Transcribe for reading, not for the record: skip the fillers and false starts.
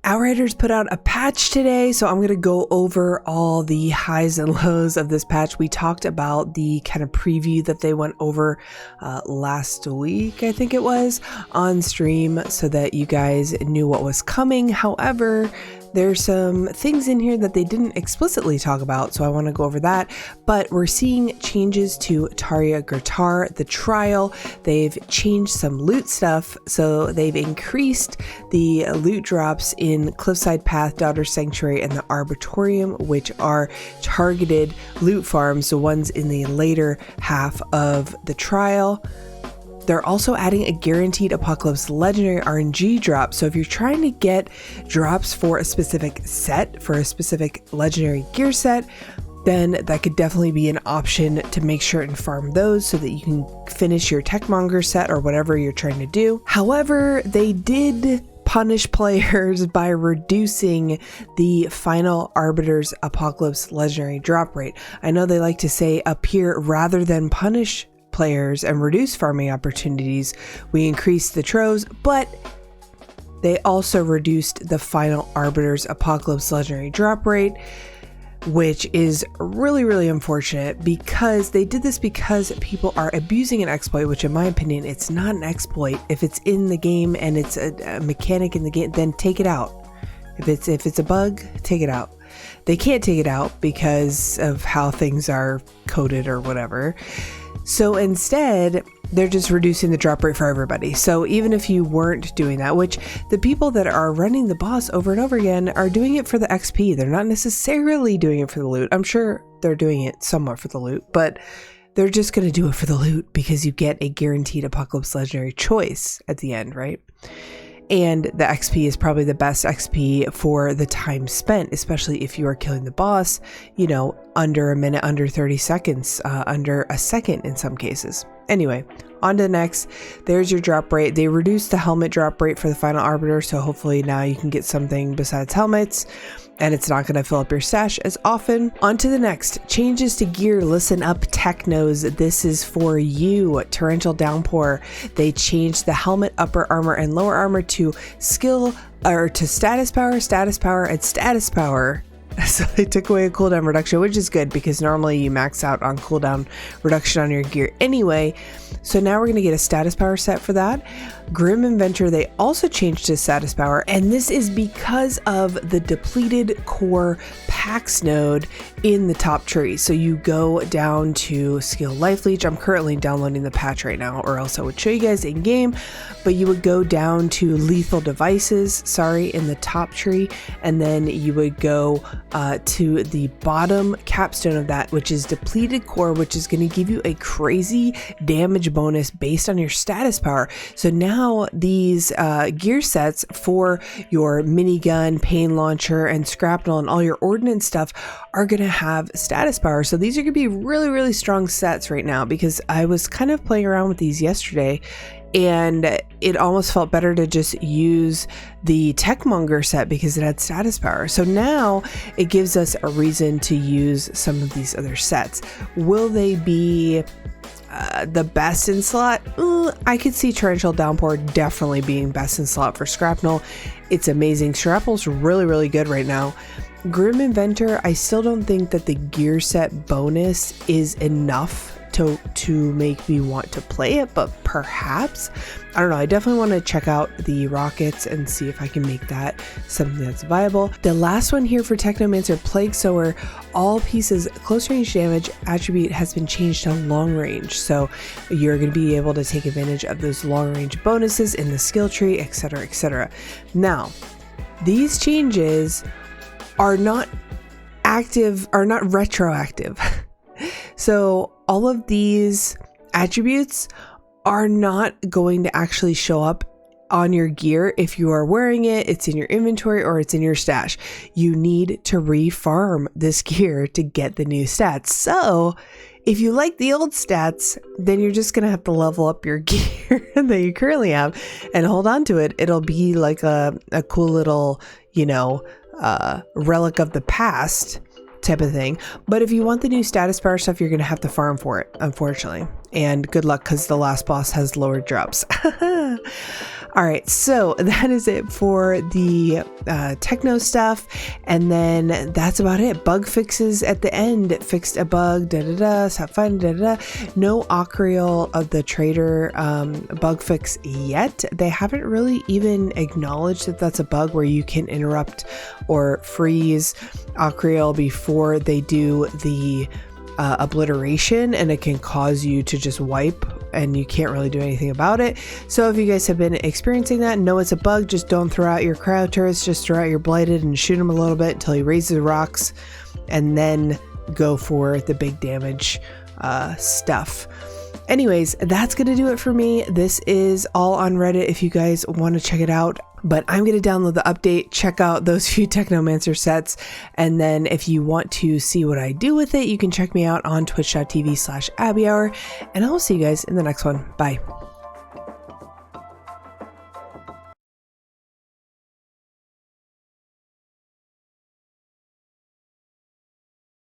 Outriders put out a patch today, so I'm going to go over all the highs and lows of this patch. We talked about the kind of preview that they went over last week, I think it was, on stream so that you guys knew what was coming. However, there's some things in here that they didn't explicitly talk about, so I want to go over that. But we're seeing changes to Tarja Gurtar, the trial. They've changed some loot stuff, so they've increased the loot drops in Cliffside Path, Daughter Sanctuary, and the Arbitorium, which are targeted loot farms, the ones in the later half of the trial. They're also adding a guaranteed Apocalypse Legendary RNG drop. So if you're trying to get drops for a specific set, for a specific legendary gear set, then that could definitely be an option to make sure and farm those so that you can finish your Technomancer set or whatever you're trying to do. However, they did punish players by reducing the final Arbiter's Apocalypse Legendary drop rate. I know they like to say up here, rather than punish players and reduce farming opportunities, we increased the troves, but they also reduced the final Arbiter's Apocalypse Legendary drop rate, which is really unfortunate because they did this because people are abusing an exploit, which in my opinion, it's not an exploit. If it's in the game and it's a mechanic in the game, then take it out. If it's a bug, take it out. They can't take it out because of how things are coded or whatever. So instead, they're just reducing the drop rate for everybody. So even if you weren't doing that, which the people that are running the boss over and over again are doing it for the XP. They're not necessarily doing it for the loot. I'm sure they're doing it somewhat for the loot, but they're just going to do it for the loot because you get a guaranteed Apocalypse Legendary choice at the end, right? And the XP is probably the best XP for the time spent, especially if you are killing the boss, you know, under a minute, under 30 seconds, under a second in some cases. Anyway, on to the next. There's your drop rate. They reduced the helmet drop rate for the final Arbiter, so hopefully now you can get something besides helmets, and it's not going to fill up your stash as often. On to the next. Changes to gear. Listen up, Technos. This is for you. Torrential Downpour. They changed the helmet, upper armor, and lower armor to skill, or to status power, and status power. So they took away a cooldown reduction, which is good because normally you max out on cooldown reduction on your gear anyway. So now we're going to get a status power set for that. Grim Inventor, they also changed to status power, and this is because of the depleted core Pax node in the top tree. So you go down to skill Life Leech. I'm currently downloading the patch right now, or else I would show you guys in game, but you would go down to lethal devices, in the top tree, and then you would go to the bottom capstone of that, which is depleted core, which is going to give you a crazy damage bonus based on your status power. So now these gear sets for your minigun, pain launcher, and scrapnel, and all your ordnance stuff are going to have status power. So these are going to be really strong sets right now, because I was kind of playing around with these yesterday and it almost felt better to just use the Technomancer set because it had status power. So now it gives us a reason to use some of these other sets. Will they be the best in slot? I could see Torrential Downpour definitely being best in slot for Scrapnel. It's amazing. Shrapnel's really good right now. Grim Inventor, I still don't think that the gear set bonus is enough to make me want to play it, but perhaps, I don't know. I definitely want to check out the rockets and see if I can make that something that's viable. The last one here for Technomancer, Plague Sower, all pieces close range damage attribute has been changed to long range, so you're going to be able to take advantage of those long range bonuses in the skill tree, etc. Now, these changes are not retroactive. So all of these attributes are not going to actually show up on your gear if you are wearing it, it's in your inventory, or it's in your stash. You need to refarm this gear to get the new stats. So if you like the old stats, then you're just going to have to level up your gear that you currently have and hold on to it. It'll be like a cool little, relic of the past type of thing. But if you want the new status power stuff, you're going to have to farm for it, unfortunately. and good luck because the last boss has lower drops. All right, so that is it for the techno stuff, and then that's about it. Bug fixes at the end. It fixed a bug, have fun, No Ocreal of the Trader bug fix yet. They haven't really even acknowledged that that's a bug where you can interrupt or freeze Ocreal before they do the obliteration, and it can cause you to just wipe and you can't really do anything about it. So if you guys have been experiencing that, know it's a bug, just don't throw out your cryo turrets, just throw out your blighted and shoot him a little bit until he raises the rocks, and then go for the big damage stuff. Anyways, that's gonna do it for me. This is all on Reddit if you guys want to check it out. But I'm going to download the update, check out those few Technomancer sets, and then if you want to see what I do with it, you can check me out on twitch.tv/abbyhour, and I will see you guys in the next one. Bye.